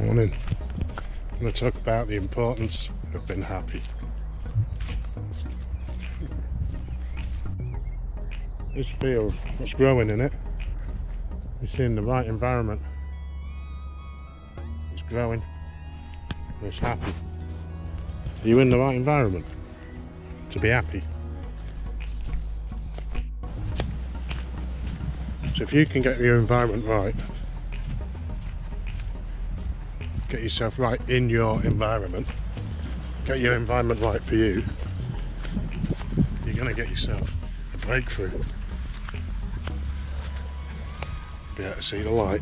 Morning. I'm going to talk about the importance of being happy. This field, what's growing in it, it's in the right environment. It's growing and it's happy. Are you in the right environment to be happy? So if you can get your environment right, get yourself right in your environment, get your environment right for you, you're going to get yourself a breakthrough. Be able to see the light.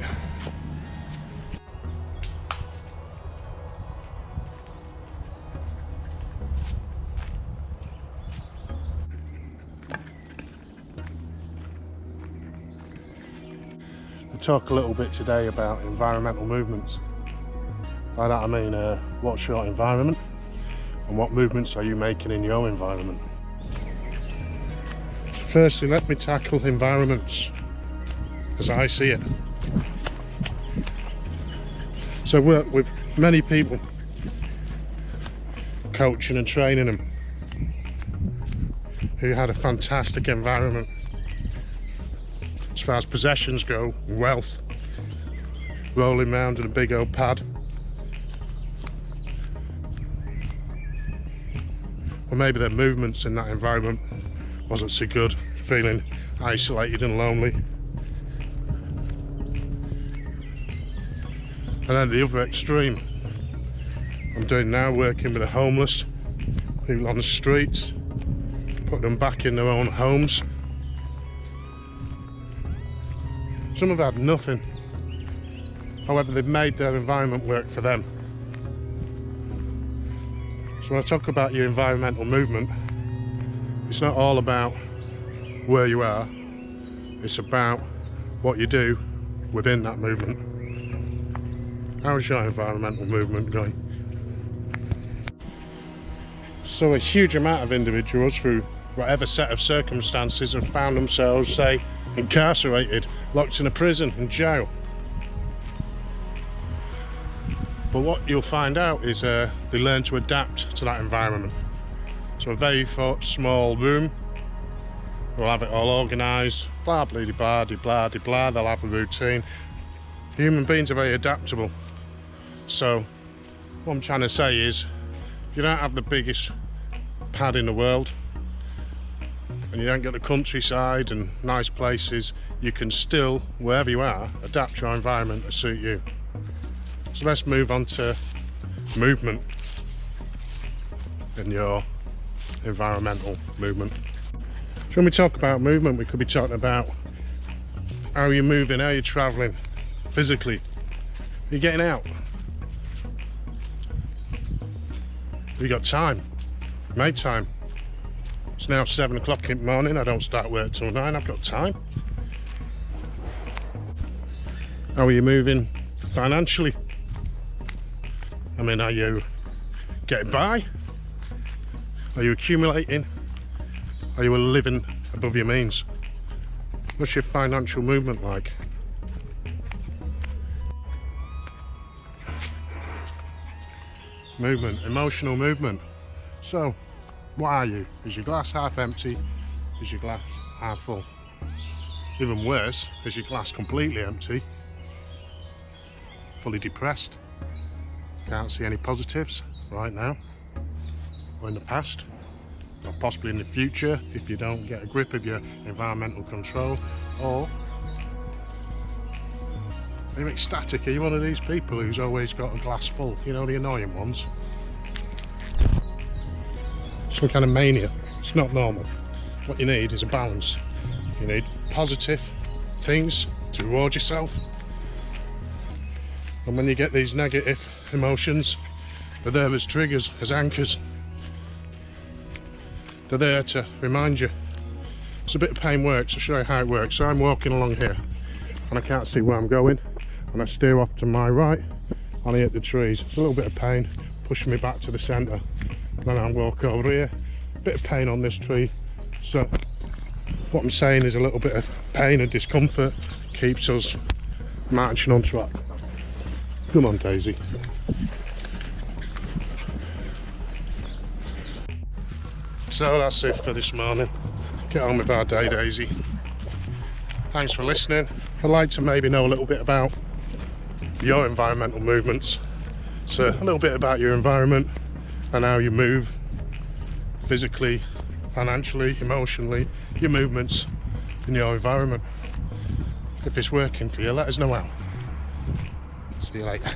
We'll talk a little bit today about environmental movements. By that I mean what's your environment and what movements are you making in your environment. Firstly, let me tackle environments as I see it. So I work with many people, coaching and training them, who had a fantastic environment as far as possessions go, wealth, rolling around in a big old pad. Or maybe their movements in that environment wasn't so good, feeling isolated and lonely. And then the other extreme, I'm doing now, working with the homeless, people on the streets, putting them back in their own homes. Some have had nothing, however they've made their environment work for them. So when I talk about your environmental movement, it's not all about where you are, it's about what you do within that movement. How's your environmental movement going? So a huge amount of individuals, through whatever set of circumstances, have found themselves, say, incarcerated, locked in a prison and jail. But what you'll find out is they learn to adapt to that environment. So a very small room, they'll have it all organised, blah blah blah blah blah, they'll have a routine. Human beings are very adaptable. So what I'm trying to say is, you don't have the biggest pad in the world, and you don't get the countryside and nice places, you can still, wherever you are, adapt your environment to suit you. So let's move on to movement in your environmental movement. So when we talk about movement, we could be talking about how you're moving, how you're travelling physically. You're getting out. You got time. Make time. It's now 7 o'clock in the morning. I don't start work till 9. I've got time. How are you moving financially? I mean, are you getting by? Are you accumulating? Are you living above your means? What's your financial movement like? Movement, emotional movement. So, what are you? Is your glass half empty? Is your glass half full? Even worse, is your glass completely empty? Fully depressed? Can't see any positives right now, or in the past, or possibly in the future if you don't get a grip of your environmental control. Or are you ecstatic? Are you one of these people who's always got a glass full? You know, the annoying ones? Some kind of mania. It's not normal. What you need is a balance. You need positive things to reward yourself, and when you get these negative emotions, they're there as triggers, as anchors. They're there to remind you. It's a bit of pain works. I'll show you how it works. So I'm walking along here and I can't see where I'm going, and I steer off to my right and I hit the trees. It's a little bit of pain pushing me back to the centre. Then I'll walk over here, a bit of pain on this tree. So what I'm saying is, a little bit of pain and discomfort keeps us marching on track. Come on, Daisy. So that's it for this morning. Get on with our day, Daisy. Thanks for listening. I'd like to maybe know a little bit about your environmental movements. So a little bit about your environment and how you move physically, financially, emotionally, your movements in your environment. If it's working for you, let us know how. See you later.